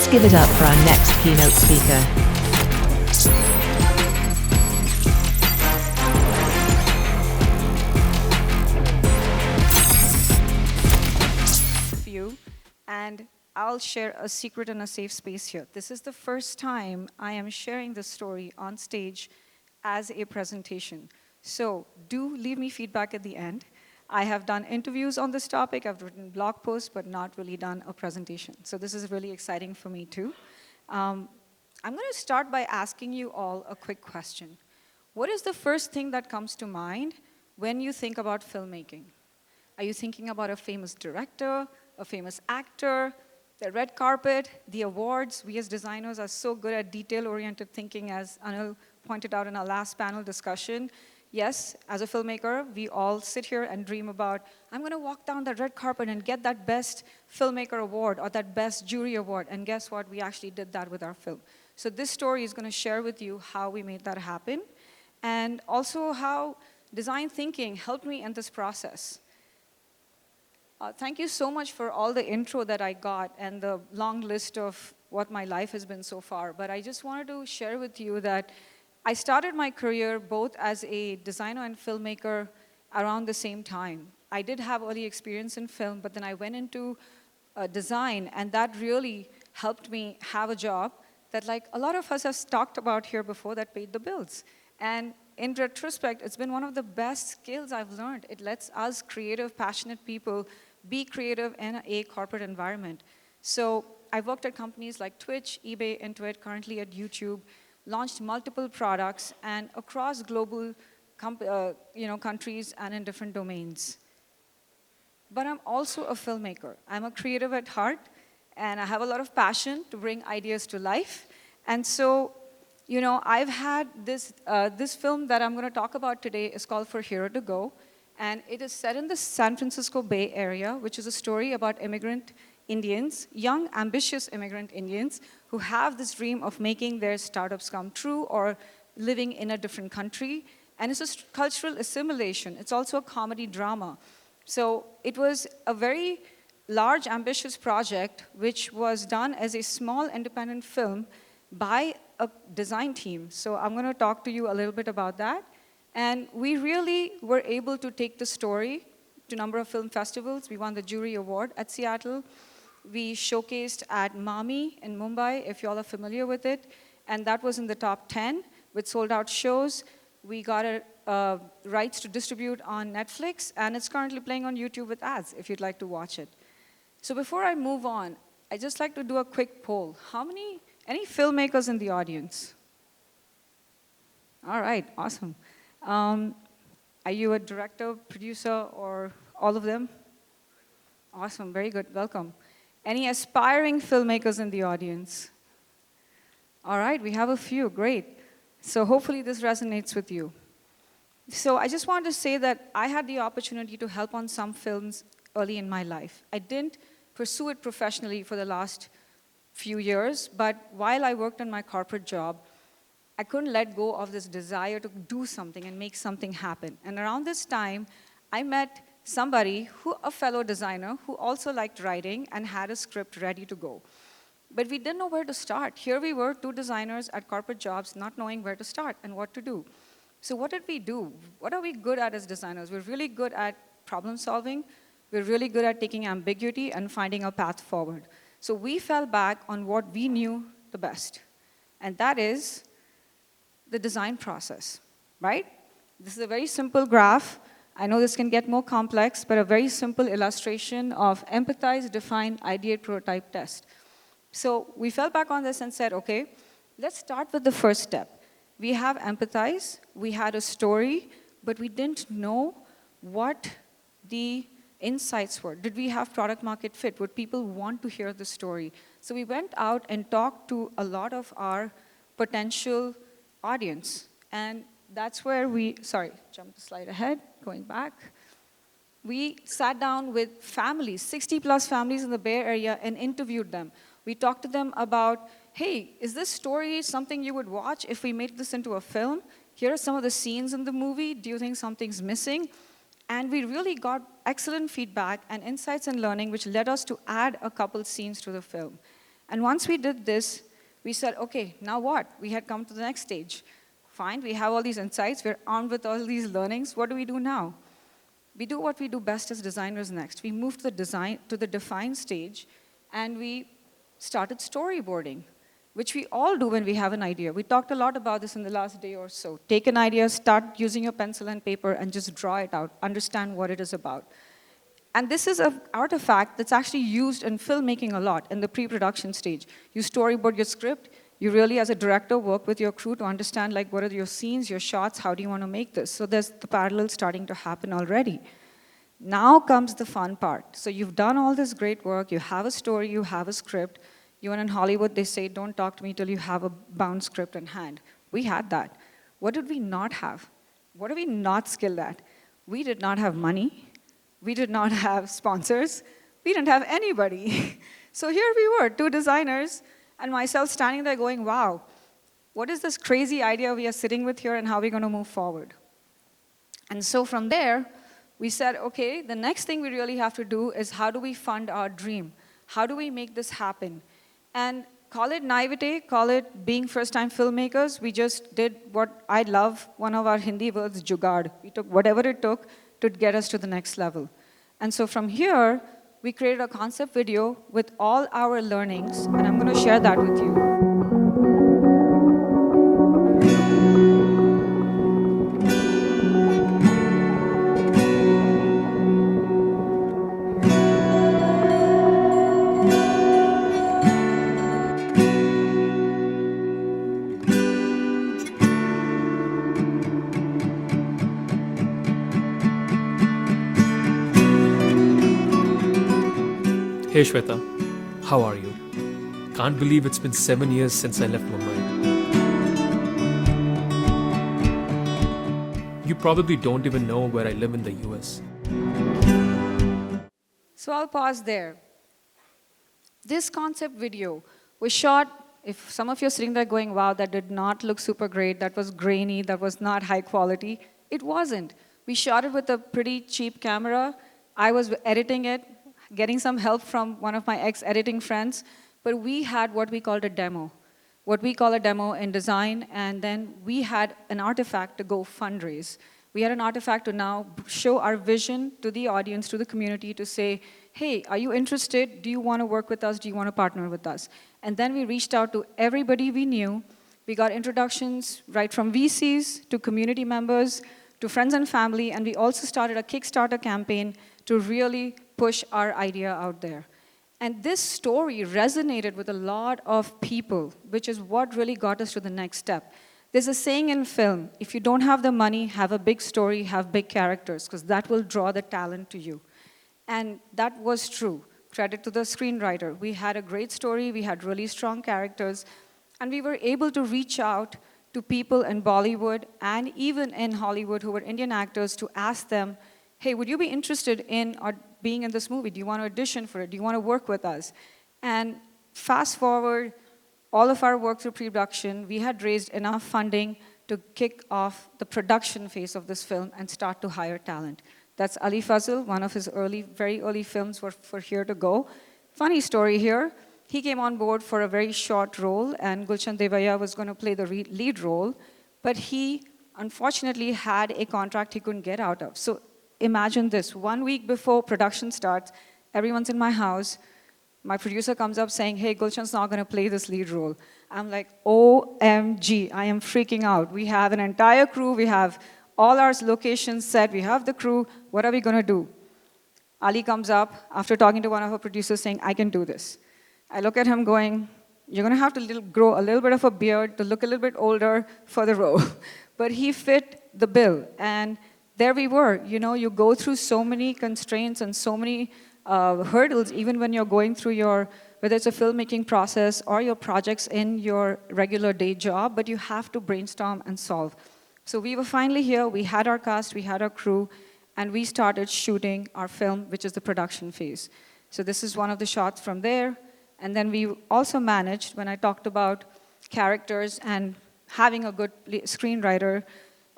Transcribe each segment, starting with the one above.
Let's give it up for our next keynote speaker. And I'll share a secret in a safe space here. This is the first time I am sharing this story on stage as a presentation. So do leave me feedback at the end. I have done interviews on this topic, I've written blog posts, but not really done a presentation. So this is really exciting for me too. I'm going to start by asking you all a quick question. What is the first thing that comes to mind when you think about filmmaking? Are you thinking about a famous director, a famous actor, the red carpet, the awards? We as designers are so good at detail-oriented thinking, as Anil pointed out in our last panel discussion. Yes, as a filmmaker, we all sit here and dream about, I'm going to walk down that red carpet and get that best filmmaker award or that best jury award. And guess what? We actually did that with our film. So this story is going to share with you how we made that happen and also how design thinking helped me in this process. Thank you so much for all the intro that I got and the long list of what my life has been so far. But I just wanted to share with you that I started my career both as a designer and filmmaker around the same time. I did have early experience in film, but then I went into design, and that really helped me have a job that, like a lot of us have talked about here before, that paid the bills. And in retrospect, it's been one of the best skills I've learned. It lets us creative, passionate people be creative in a corporate environment. So I've worked at companies like Twitch, eBay, Intuit, currently at YouTube, launched multiple products, and across global countries and in different domains. But I'm also a filmmaker. I'm a creative at heart, and I have a lot of passion to bring ideas to life. And so, I've had this film that I'm going to talk about today is called For Hero to Go. And it is set in the San Francisco Bay Area, which is a story about immigrant Indians, young, ambitious immigrant Indians, who have this dream of making their startups come true or living in a different country. And it's a cultural assimilation. It's also a comedy drama. So it was a very large, ambitious project, which was done as a small independent film by a design team. So I'm going to talk to you a little bit about that. And we really were able to take the story to a number of film festivals. We won the jury award at Seattle. We showcased at Mami in Mumbai, if you all are familiar with it. And that was in the top 10 with sold-out shows. We got rights to distribute on Netflix, and it's currently playing on YouTube with ads, if you'd like to watch it. So before I move on, I'd just like to do a quick poll. Any filmmakers in the audience? All right, awesome. Are you a director, producer, or all of them? Awesome, very good, welcome. Any aspiring filmmakers in the audience? All right, we have a few, great. So hopefully this resonates with you. So I just wanted to say that I had the opportunity to help on some films early in my life. I didn't pursue it professionally for the last few years, but while I worked on my corporate job, I couldn't let go of this desire to do something and make something happen. And around this time, I met somebody, a fellow designer, who also liked writing and had a script ready to go. But we didn't know where to start. Here we were, two designers at corporate jobs, not knowing where to start and what to do. So what did we do? What are we good at as designers? We're really good at problem solving. We're really good at taking ambiguity and finding a path forward. So we fell back on what we knew the best, and that is the design process, right? This is a very simple graph. I know this can get more complex, but a very simple illustration of empathize, define, ideate, prototype, test. So we fell back on this and said, okay, let's start with the first step. We have empathize, we had a story, but we didn't know what the insights were. Did we have product market fit? Would people want to hear the story? So we went out and talked to a lot of our potential audience. And that's where jump the slide ahead, going back. We sat down with families, 60 plus families in the Bay Area, and interviewed them. We talked to them about, hey, is this story something you would watch if we made this into a film? Here are some of the scenes in the movie. Do you think something's missing? And we really got excellent feedback and insights and learning, which led us to add a couple scenes to the film. And once we did this, we said, okay, now what? We had come to the next stage. Fine, we have all these insights, we're armed with all these learnings, what do we do now? We do what we do best as designers next. We moved to the define stage, and we started storyboarding, which we all do when we have an idea. We talked a lot about this in the last day or so. Take an idea, start using your pencil and paper, and just draw it out, understand what it is about. And this is an artifact that's actually used in filmmaking a lot in the pre-production stage. You storyboard your script. You really, as a director, work with your crew to understand, like, what are your scenes, your shots, how do you want to make this? So there's the parallel starting to happen already. Now comes the fun part. So you've done all this great work. You have a story. You have a script. Even in Hollywood, they say, don't talk to me till you have a bound script in hand. We had that. What did we not have? What are we not skilled at? We did not have money. We did not have sponsors. We didn't have anybody. So here we were, two designers, and myself standing there going, wow, what is this crazy idea we are sitting with here, and how are we going to move forward? And so from there, we said, okay, the next thing we really have to do is, how do we fund our dream? How do we make this happen? And call it naivete, call it being first-time filmmakers. We just did what I love, one of our Hindi words, jugaad. We took whatever it took to get us to the next level. And so from here, we created a concept video with all our learnings, and I'm going to share that with you. Hey Shweta, how are you? Can't believe it's been 7 years since I left Mumbai. You probably don't even know where I live in the US. So I'll pause there. This concept video was shot, if some of you are sitting there going, wow, that did not look super great, that was grainy, that was not high quality. It wasn't. We shot it with a pretty cheap camera. I was editing it, getting some help from one of my ex-editing friends, but we had what we called a demo. What we call a demo in design, and then we had an artifact to go fundraise. We had an artifact to now show our vision to the audience, to the community, to say, hey, are you interested? Do you want to work with us? Do you want to partner with us? And then we reached out to everybody we knew. We got introductions right from VCs to community members to friends and family, and we also started a Kickstarter campaign to really push our idea out there. And this story resonated with a lot of people, which is what really got us to the next step. There's a saying in film, if you don't have the money, have a big story, have big characters, because that will draw the talent to you. And that was true. Credit to the screenwriter. We had a great story, we had really strong characters, and we were able to reach out to people in Bollywood and even in Hollywood who were Indian actors to ask them, hey, would you be interested in being in this movie? Do you want to audition for it? Do you want to work with us? And fast forward, all of our work through pre-production, we had raised enough funding to kick off the production phase of this film and start to hire talent. That's Ali Fazil, one of his very early films for Here to Go. Funny story here. He came on board for a very short role, and Gulshan Devaya was going to play the lead role, but he unfortunately had a contract he couldn't get out of. So imagine this, 1 week before production starts, everyone's in my house, my producer comes up saying, hey, Gulshan's not going to play this lead role. I'm like, OMG, I am freaking out. We have an entire crew, we have all our locations set, we have the crew, what are we going to do? Ali comes up after talking to one of our producers saying, I can do this. I look at him going, you're going to have to grow a little bit of a beard to look a little bit older for the role. But he fit the bill, and there we were. You know, you go through so many constraints and so many hurdles, even when you're going through whether it's a filmmaking process or your projects in your regular day job, but you have to brainstorm and solve. So we were finally here, we had our cast, we had our crew, and we started shooting our film, which is the production phase. So this is one of the shots from there. And then we also managed, when I talked about characters and having a good screenwriter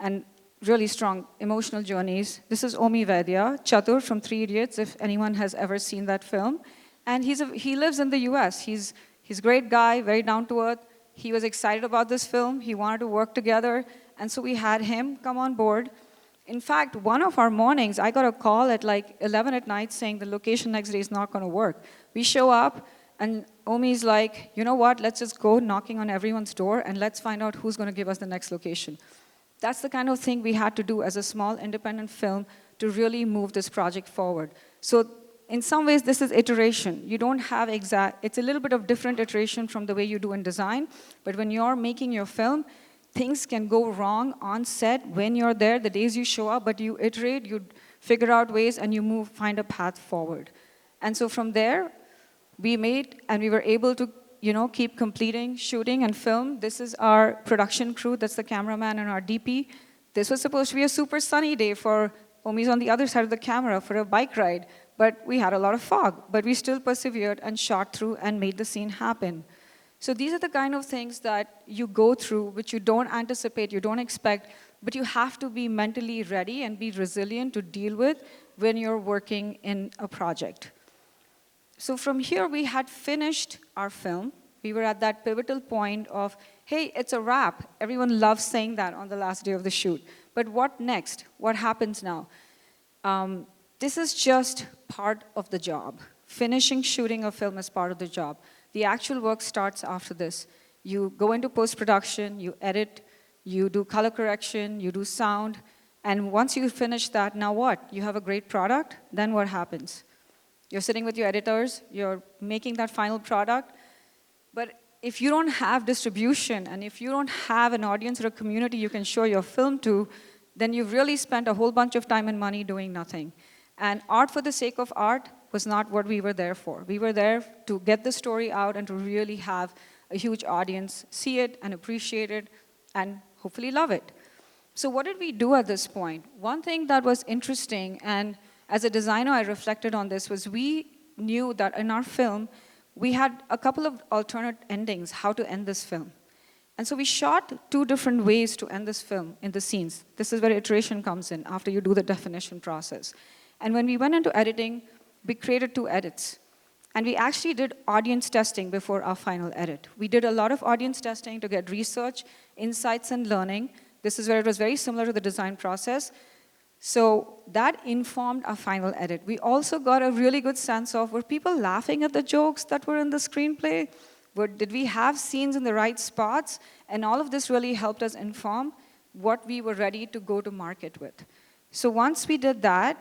and really strong emotional journeys. This is Omi Vaidya, Chatur from 3 Idiots, if anyone has ever seen that film. And he lives in the US. He's He's a great guy, very down to earth. He was excited about this film. He wanted to work together. And so we had him come on board. In fact, one of our mornings, I got a call at like 11 at night saying the location next day is not going to work. We show up, and Omi's like, you know what, let's just go knocking on everyone's door, and let's find out who's going to give us the next location. That's the kind of thing we had to do as a small independent film to really move this project forward. So in some ways, this is iteration. You don't have exact, it's a little bit of different iteration from the way you do in design, but when you're making your film, things can go wrong on set when you're there, the days you show up, but you iterate, you figure out ways, and you move, find a path forward. And so from there, we made, and we were able to, keep completing shooting and film. This is our production crew. That's the cameraman and our DP. This was supposed to be a super sunny day for Omi's on the other side of the camera for a bike ride, but we had a lot of fog. But we still persevered and shot through and made the scene happen. So these are the kind of things that you go through, which you don't anticipate, you don't expect, but you have to be mentally ready and be resilient to deal with when you're working in a project. So from here, we had finished our film. We were at that pivotal point of, hey, it's a wrap. Everyone loves saying that on the last day of the shoot. But what next? What happens now? This is just part of the job. Finishing shooting a film is part of the job. The actual work starts after this. You go into post-production, you edit, you do color correction, you do sound, and once you finish that, now what? You have a great product, then what happens? You're sitting with your editors, you're making that final product, but if you don't have distribution, and if you don't have an audience or a community you can show your film to, then you've really spent a whole bunch of time and money doing nothing. And art for the sake of art was not what we were there for. We were there to get the story out and to really have a huge audience see it and appreciate it and hopefully love it. So what did we do at this point? One thing that was interesting, and as a designer I reflected on this, was we knew that in our film we had a couple of alternate endings, how to end this film. And so we shot 2 different ways to end this film in the scenes. This is where iteration comes in, after you do the definition process. And when we went into editing, we created 2 edits. And we actually did audience testing before our final edit. We did a lot of audience testing to get research, insights, and learning. This is where it was very similar to the design process. So that informed our final edit. We also got a really good sense of, were people laughing at the jokes that were in the screenplay? Did we have scenes in the right spots? And all of this really helped us inform what we were ready to go to market with. So once we did that,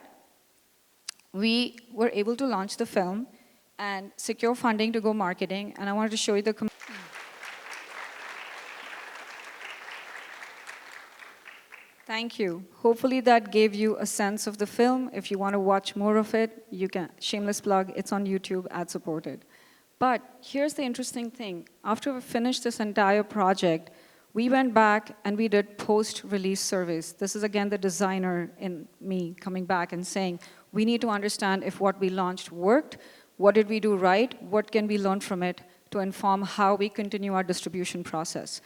we were able to launch the film and secure funding to go marketing. And I wanted to show you the... Thank you. Hopefully that gave you a sense of the film. If you want to watch more of it, you can. Shameless plug, it's on YouTube, ad-supported. But here's the interesting thing. After we finished this entire project, we went back and we did post-release surveys. This is, again, the designer in me coming back and saying, we need to understand if what we launched worked, what did we do right, what can we learn from it to inform how we continue our distribution process.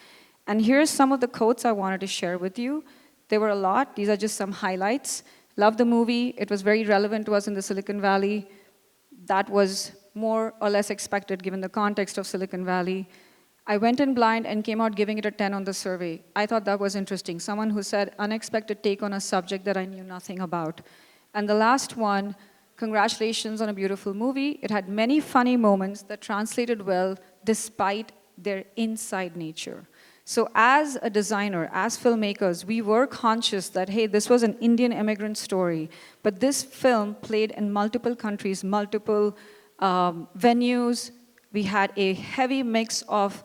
And here's some of the quotes I wanted to share with you. There were a lot. These are just some highlights. Love the movie. It was very relevant to us in the Silicon Valley. That was more or less expected given the context of Silicon Valley. I went in blind and came out giving it a 10 on the survey. I thought that was interesting. Someone who said, unexpected take on a subject that I knew nothing about. And the last one, congratulations on a beautiful movie. It had many funny moments that translated well despite their inside nature. So as a designer, as filmmakers, we were conscious that, hey, this was an Indian immigrant story, but this film played in multiple countries, multiple venues. We had a heavy mix of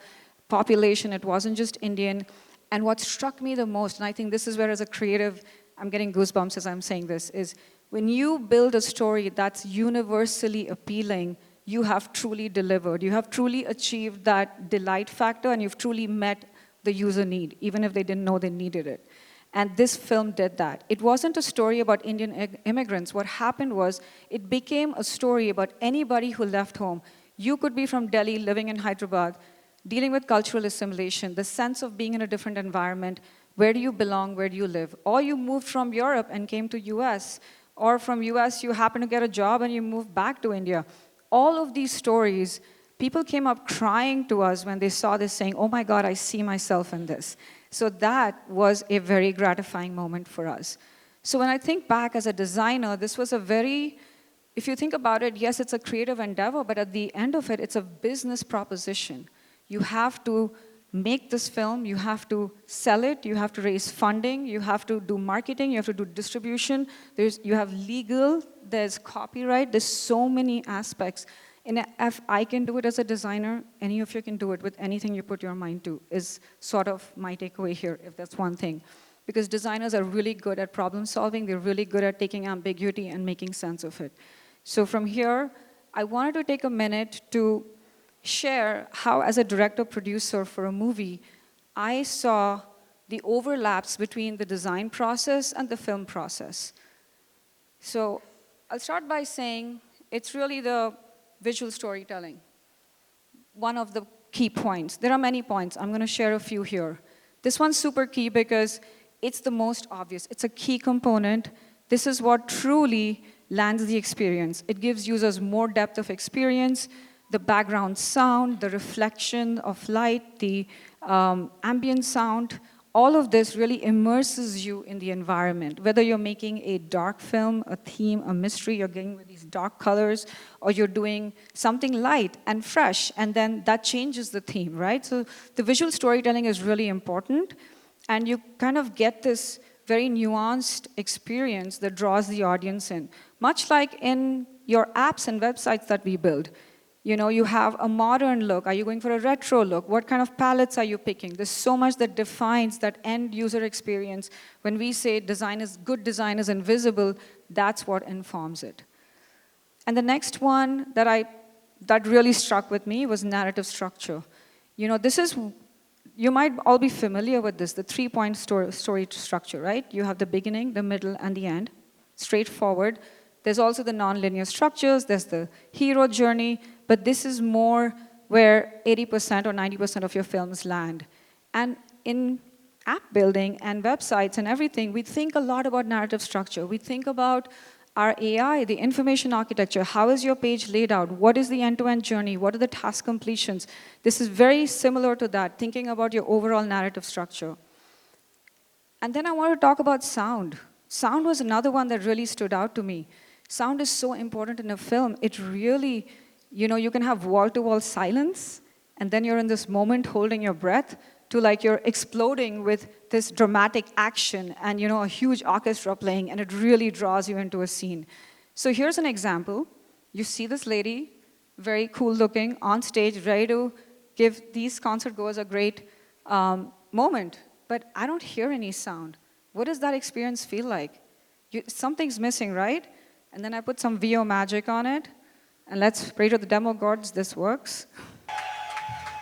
population. It wasn't just Indian. And what struck me the most, and I think this is where as a creative, I'm getting goosebumps as I'm saying this, is when you build a story that's universally appealing, you have truly delivered. You have truly achieved that delight factor, and you've truly met the user need, even if they didn't know they needed it. And this film did that. It wasn't a story about Indian immigrants. What happened was it became a story about anybody who left home. You could be from Delhi, living in Hyderabad, dealing with cultural assimilation, the sense of being in a different environment. Where do you belong? Where do you live? Or you moved from Europe and came to US. Or from US, you happen to get a job and you moved back to India. All of these stories People came up crying to us when they saw this, saying, oh my God, I see myself in this. So that was a very gratifying moment for us. So when I think back as a designer, this was a very, if you think about it, yes, it's a creative endeavor, but at the end of it, it's a business proposition. You have to make this film, you have to sell it, you have to raise funding, you have to do marketing, you have to do distribution, you have legal, there's copyright, there's so many aspects. And if I can do it as a designer, any of you can do it with anything you put your mind to, is sort of my takeaway here, if that's one thing. Because designers are really good at problem solving, they're really good at taking ambiguity and making sense of it. So from here, I wanted to take a minute to share how, as a director-producer for a movie, I saw the overlaps between the design process and the film process. So I'll start by saying it's really the visual storytelling, one of the key points. There are many points. I'm going to share a few here. This one's super key because it's the most obvious. It's a key component. This is what truly lands the experience. It gives users more depth of experience, the background sound, the reflection of light, the ambient sound. All of this really immerses you in the environment. Whether you're making a dark film, a theme, a mystery, you're getting with these dark colors, or you're doing something light and fresh, and then that changes the theme, right? So the visual storytelling is really important, and you kind of get this very nuanced experience that draws the audience in. Much like in your apps and websites that we build. You know, you have a modern look. Are you going for a retro look? What kind of palettes are you picking? There's so much that defines that end user experience. When we say good design is invisible, that's what informs it. And the next one that really struck with me was narrative structure. You know, you might all be familiar with this, the three-point story structure, right? You have the beginning, the middle, and the end. Straightforward. There's also the non-linear structures, there's the hero journey, but this is more where 80% or 90% of your films land. And in app building and websites and everything, we think a lot about narrative structure. We think about our AI, the information architecture. How is your page laid out? What is the end-to-end journey? What are the task completions? This is very similar to that, thinking about your overall narrative structure. And then I want to talk about sound. Sound was another one that really stood out to me. Sound is so important in a film. It really, you know, you can have wall-to-wall silence, and then you're in this moment holding your breath, to like you're exploding with this dramatic action and, you know, a huge orchestra playing, and it really draws you into a scene. So here's an example. You see this lady, very cool looking, on stage, ready to give these concert goers a great moment, but I don't hear any sound. What does that experience feel like? Something's missing, right? And then I put some VO magic on it. And let's pray to the demo gods this works.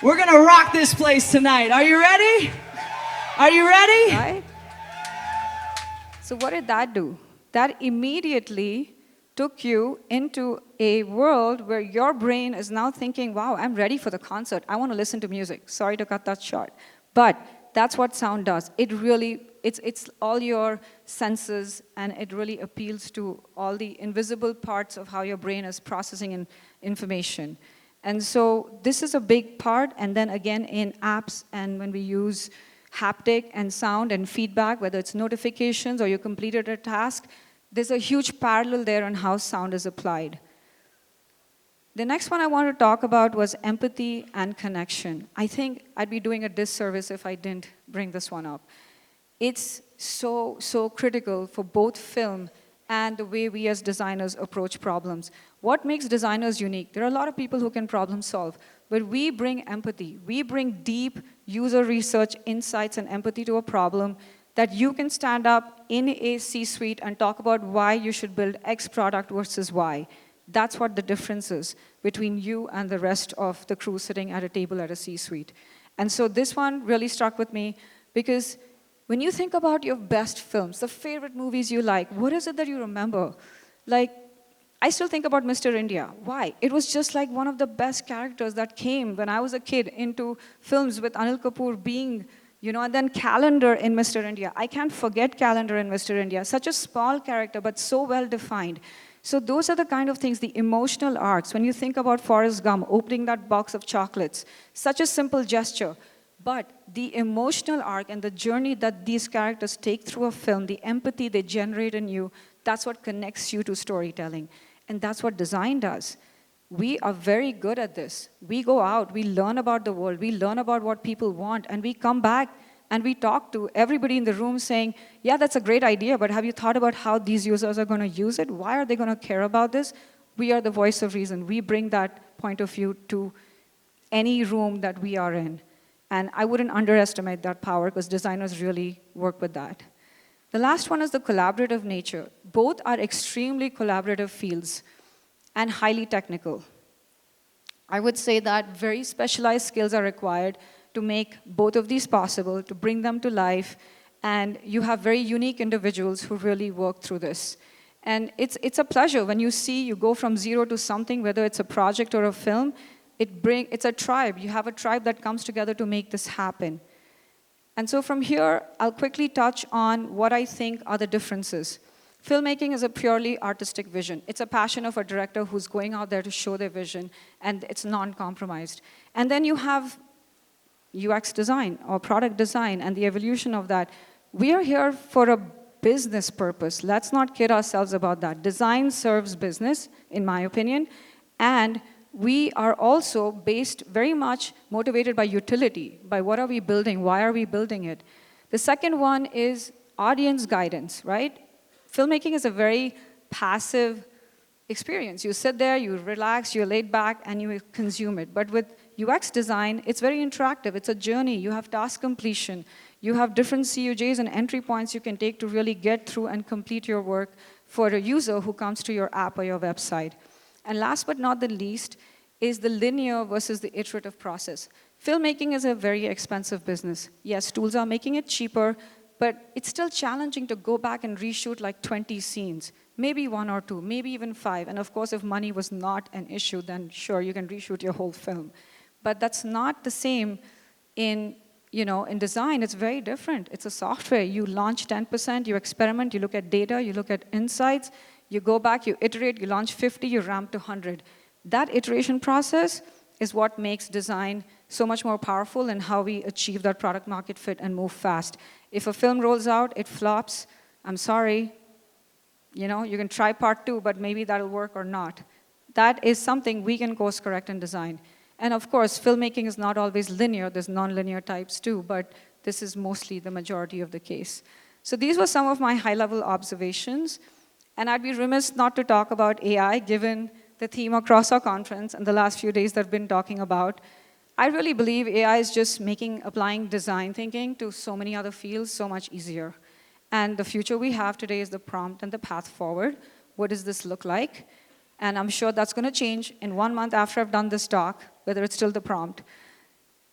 We're going to rock this place tonight. Are you ready? Are you ready? Right? So what did that do? That immediately took you into a world where your brain is now thinking, wow, I'm ready for the concert. I want to listen to music. Sorry to cut that short. But that's what sound does. It really, it's all your senses, and it really appeals to all the invisible parts of how your brain is processing information. And so this is a big part, and then again in apps, and when we use haptic and sound and feedback, whether it's notifications or you completed a task, there's a huge parallel there on how sound is applied. The next one I want to talk about was empathy and connection. I think I'd be doing a disservice if I didn't bring this one up. It's so critical for both film and the way we as designers approach problems. What makes designers unique? There are a lot of people who can problem solve, but we bring empathy. We bring deep user research, insights, and empathy to a problem that you can stand up in a C-suite and talk about why you should build X product versus Y. That's what the difference is between you and the rest of the crew sitting at a table at a C-suite. And so this one really struck with me because when you think about your best films, the favorite movies you like, what is it that you remember? Like, I still think about Mr. India. Why? It was just like one of the best characters that came when I was a kid into films with Anil Kapoor being, you know, and then Calendar in Mr. India. I can't forget Calendar in Mr. India. Such a small character, but so well defined. So those are the kind of things, the emotional arcs. When you think about Forrest Gump opening that box of chocolates, such a simple gesture, but the emotional arc and the journey that these characters take through a film, the empathy they generate in you, that's what connects you to storytelling. And that's what design does. We are very good at this. We go out, we learn about the world, we learn about what people want, and we come back and we talk to everybody in the room saying, yeah, that's a great idea, but have you thought about how these users are going to use it? Why are they going to care about this? We are the voice of reason. We bring that point of view to any room that we are in. And I wouldn't underestimate that power because designers really work with that. The last one is the collaborative nature. Both are extremely collaborative fields and highly technical. I would say that very specialized skills are required to make both of these possible, to bring them to life, and you have very unique individuals who really work through this. And it's a pleasure when you see you go from zero to something, whether it's a project or a film, it's a tribe. You have a tribe that comes together to make this happen. And so from here, I'll quickly touch on what I think are the differences. Filmmaking is a purely artistic vision. It's a passion of a director who's going out there to show their vision, and it's non-compromised. And then you have UX design or product design and the evolution of that. We are here for a business purpose. Let's not kid ourselves about that. Design serves business, in my opinion, and we are also based very much motivated by utility, by what are we building, why are we building it. The second one is audience guidance, right? Filmmaking is a very passive experience. You sit there, you relax, you're laid back, and you consume it. But with UX design, it's very interactive. It's a journey. You have task completion. You have different CUJs and entry points you can take to really get through and complete your work for a user who comes to your app or your website. And last but not the least is the linear versus the iterative process. Filmmaking is a very expensive business. Yes, tools are making it cheaper, but it's still challenging to go back and reshoot like 20 scenes, maybe 1 or 2, maybe even 5. And of course, if money was not an issue, then sure, you can reshoot your whole film. But that's not the same in design. It's very different. It's a software. You launch 10%, you experiment, you look at data, you look at insights, you go back, you iterate, you launch 50, you ramp to 100. That iteration process is what makes design so much more powerful in how we achieve that product market fit and move fast. If a film rolls out, it flops, I'm sorry. You can try part 2, but maybe that'll work or not. That is something we can course correct in design. And of course, filmmaking is not always linear. There's non-linear types too, but this is mostly the majority of the case. So these were some of my high-level observations. And I'd be remiss not to talk about AI, given the theme across our conference and the last few days that I've been talking about. I really believe AI is just applying design thinking to so many other fields so much easier. And the future we have today is the prompt and the path forward. What does this look like? And I'm sure that's going to change in 1 month after I've done this talk, whether it's still the prompt.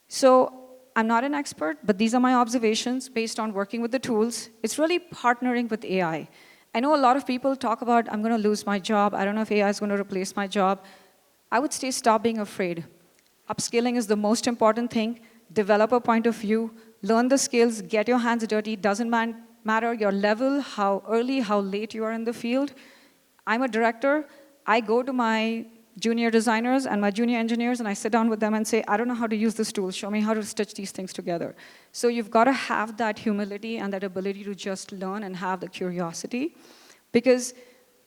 So I'm not an expert, but these are my observations based on working with the tools. It's really partnering with AI. I know a lot of people talk about, I'm going to lose my job. I don't know if AI is going to replace my job. I would say stop being afraid. Upskilling is the most important thing. Develop a point of view. Learn the skills. Get your hands dirty. Doesn't matter your level, how early, how late you are in the field. I'm a director. I go to my junior designers and my junior engineers, and I sit down with them and say, I don't know how to use this tool. Show me how to stitch these things together. So you've got to have that humility and that ability to just learn and have the curiosity, because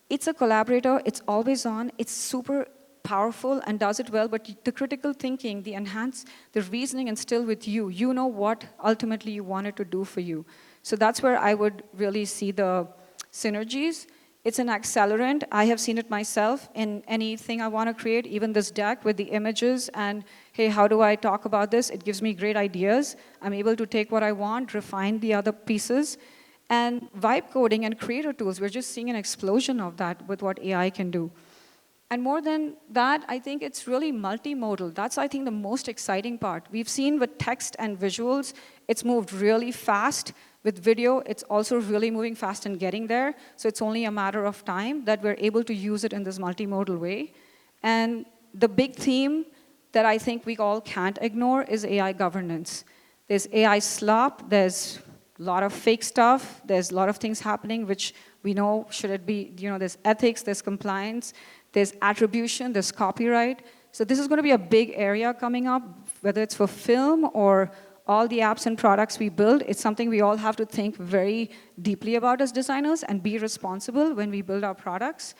it's a collaborator. It's always on. It's super powerful and does it well, but the critical thinking, the reasoning and still with you. You know what ultimately you want it to do for you. So that's where I would really see the synergies. It's an accelerant. I have seen it myself in anything I want to create, even this deck with the images and, hey, how do I talk about this? It gives me great ideas. I'm able to take what I want, refine the other pieces. And vibe coding and creator tools, we're just seeing an explosion of that with what AI can do. And more than that, I think it's really multimodal. That's, I think, the most exciting part. We've seen with text and visuals, it's moved really fast. With video, it's also really moving fast and getting there. So it's only a matter of time that we're able to use it in this multimodal way. And the big theme that I think we all can't ignore is AI governance. There's AI slop, there's a lot of fake stuff. There's a lot of things happening which we know, should it be, there's ethics, there's compliance, there's attribution, there's copyright. So this is going to be a big area coming up, whether it's for film or all the apps and products we build. It's something we all have to think very deeply about as designers and be responsible when we build our products.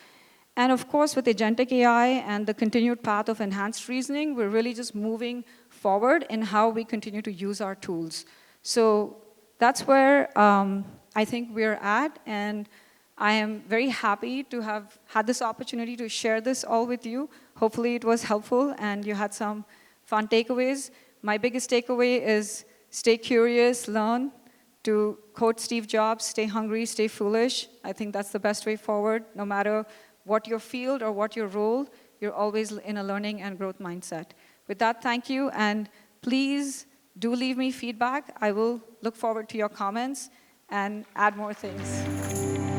And of course, with agentic AI and the continued path of enhanced reasoning, we're really just moving forward in how we continue to use our tools. So that's where I think we're at, and I am very happy to have had this opportunity to share this all with you. Hopefully it was helpful and you had some fun takeaways. My biggest takeaway is stay curious, learn. To quote Steve Jobs, stay hungry, stay foolish. I think that's the best way forward. No matter what your field or what your role, you're always in a learning and growth mindset. With that, thank you, and please do leave me feedback. I will look forward to your comments and add more things.